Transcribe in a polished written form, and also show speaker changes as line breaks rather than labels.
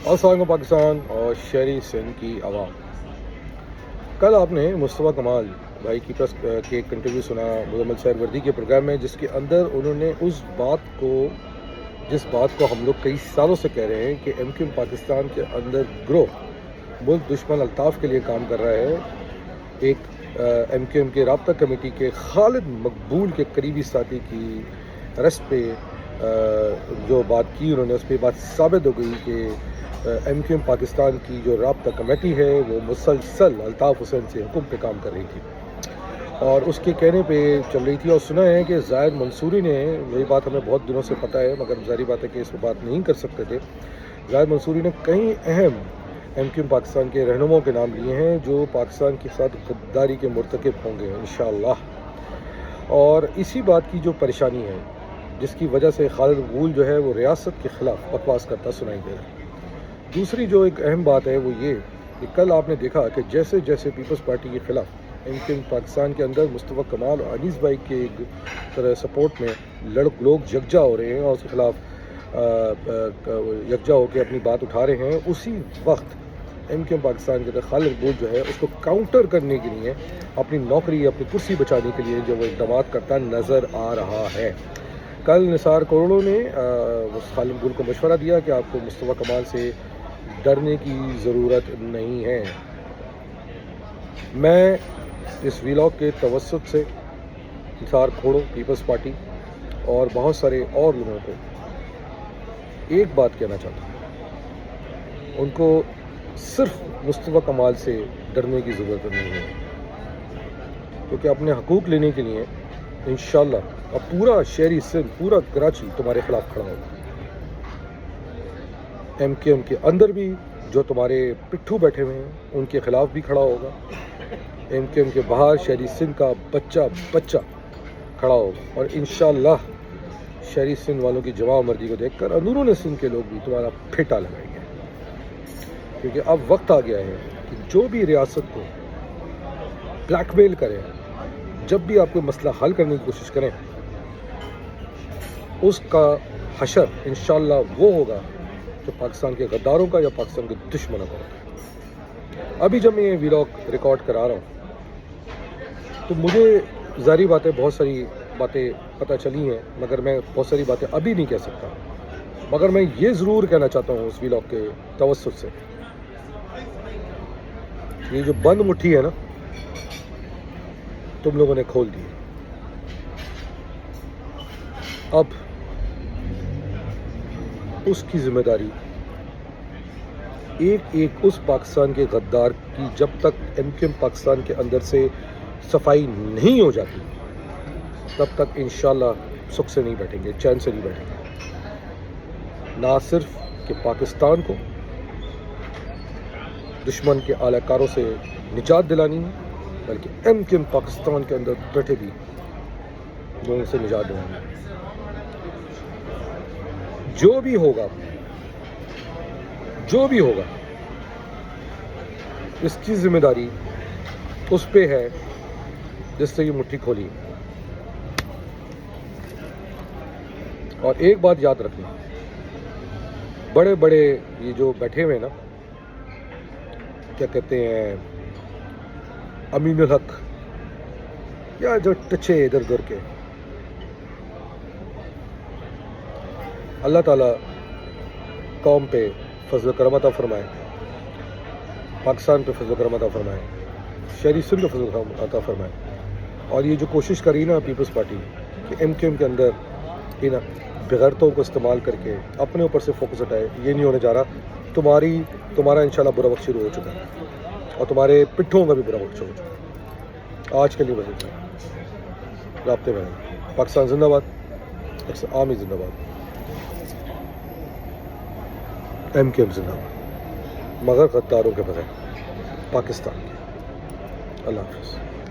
अस्सलाम पाकिस्तान और शहरी सिंध की आवाम। कल आपने मुस्तफ़ा कमाल भाई की प्रेस के एक इंटरव्यू सुना मुज़म्मिल सहरवर्दी के प्रोग्राम में, जिसके अंदर उन्होंने जिस बात को हम लोग कई सालों से कह रहे हैं कि एमक्यूएम पाकिस्तान के अंदर ग्रोह मुल्क दुश्मन अल्ताफ़ के लिए काम कर रहा है। एक एमक्यूएम के राब्ता कमेटी के खालिद मकबूल के करीबी साथी की अरेस्ट पे जो बात की उन्होंने, उस पर बात साबित हो गई कि एमक्यूएम पाकिस्तान की जो राब्ता कमेटी है वो मुसलसल अल्ताफ़ हुसैन से हुक्म पे काम कर रही थी और उसके कहने पे चल रही थी। और सुना है कि ज़ाहिद मंसूरी ने, यही बात हमें बहुत दिनों से पता है मगर ज़ाहिर बात है कि इस पर बात नहीं कर सकते थे, ज़ाहिद मंसूरी ने कई अहम एमक्यूएम पाकिस्तान के रहनुमाओं के नाम लिए हैं जो पाकिस्तान के साथ गद्दारी के मुर्तकिब होंगे इंशाअल्लाह। और इसी बात की जो परेशानी है जिसकी वजह से खालिद मकबूल जो है वो रियासत के ख़िलाफ़ बकवास करता सुनाई दे रहा है। दूसरी जो एक अहम बात है वो ये कि कल आपने देखा कि जैसे जैसे पीपल्स पार्टी के ख़िलाफ़ एमक्यूएम पाकिस्तान के अंदर मुस्तफ़ा कमाल और अनीस भाई के एक तरह सपोर्ट में लोग यकजा हो रहे हैं और उसके ख़िलाफ़ यकजा होकर अपनी बात उठा रहे हैं, उसी वक्त एमक्यूएम पाकिस्तान के अंदर खालिद मकबूल जो है उसको काउंटर करने के लिए, अपनी नौकरी अपनी कुर्सी बचाने के लिए जो वो इक़दाम करता नज़र आ रहा है। कल निसार करोड़ों ने खालिद मकबूल को मशवरा दिया कि आपको मुस्तफ़ा कमाल से डरने की ज़रूरत नहीं है। मैं इस व्लॉग के तवस्सुत से निसार खोड़ो, पीपल्स पार्टी और बहुत सारे और लोगों को एक बात कहना चाहता हूँ, उनको सिर्फ मुस्तफ़ा कमाल से डरने की ज़रूरत नहीं है, क्योंकि अपने हकूक़ लेने के लिए इंशाअल्लाह अब पूरा शहरी सिंध, पूरा कराची तुम्हारे ख़िलाफ़ खड़ा होगा। एमक्यूएम के अंदर भी जो तुम्हारे पिट्ठू बैठे हुए हैं उनके ख़िलाफ़ भी खड़ा होगा। एमक्यूएम के बाहर शहरी सिंध का बच्चा खड़ा होगा और इंशाअल्लाह शहरी सिंध वालों की जवाब मर्जी को देखकर अंदरूनी सिंध के लोग भी तुम्हारा फेटा लगाएंगे, क्योंकि अब वक्त आ गया है कि जो भी रियासत को ब्लैकमेल करें, जब भी आप कोई मसला हल करने की कोशिश करें, उसका हशर इंशाअल्लाह वो होगा जो पाकिस्तान के गद्दारों का या पाकिस्तान के दुश्मनों का होता है। अभी जब मैं ये व्लॉग रिकॉर्ड करा रहा हूँ तो मुझे ज़ाहिर बात है बहुत सारी बातें पता चली हैं, मगर मैं बहुत सारी बातें अभी नहीं कह सकता। मगर मैं ये ज़रूर कहना चाहता हूँ उस व्लॉग के तवस्सुत से, ये जो बंद मुट्ठी है ना तुम लोगों ने खोल दी। अब उसकी ज़िम्मेदारी एक उस पाकिस्तान के गद्दार की जब तक एमक्यूएम पाकिस्तान के अंदर से सफाई नहीं हो जाती तब तक इंशाअल्लाह सुख से नहीं बैठेंगे, चैन से नहीं बैठेंगे। ना सिर्फ कि पाकिस्तान को दुश्मन के आलाकारों से निजात दिलानी है, बल्कि एमक्यूएम पाकिस्तान के अंदर बैठे भी लोगों से निजात दिलानी है। जो भी होगा इसकी जिम्मेदारी उस पे है जिससे ये मुट्ठी खोली। और एक बात याद रखना, बड़े बड़े ये जो बैठे हुए ना, क्या कहते हैं, अमीनुल हक या जो टचे इधर उधर के, अल्लाह ताला कौम पे फजल करम अता फरमाए, पाकिस्तान पे फजल करम अता फरमाए, शहरी सिंध पे फजल करम अता फरमाए। और ये जो कोशिश करी ना पीपल्स पार्टी कि एमक्यूएम के अंदर इन बेगैरतों को इस्तेमाल करके अपने ऊपर से फोकस हटाए, ये नहीं होने जा रहा। तुम्हारा इंशाल्लाह बुरा वक्त शुरू हो चुका है और तुम्हारे पिट्ठों का भी बुरा वक्त शुरू हो चुका है। आज के लिए बस इतना। राब्ते में पाकिस्तान जिंदाबाद, आर्मी जिंदाबाद, एमक्यूएम जिंदाबाद, मगर गद्दारों के बगैर पाकिस्तान। अल्लाह हाफ़िज़।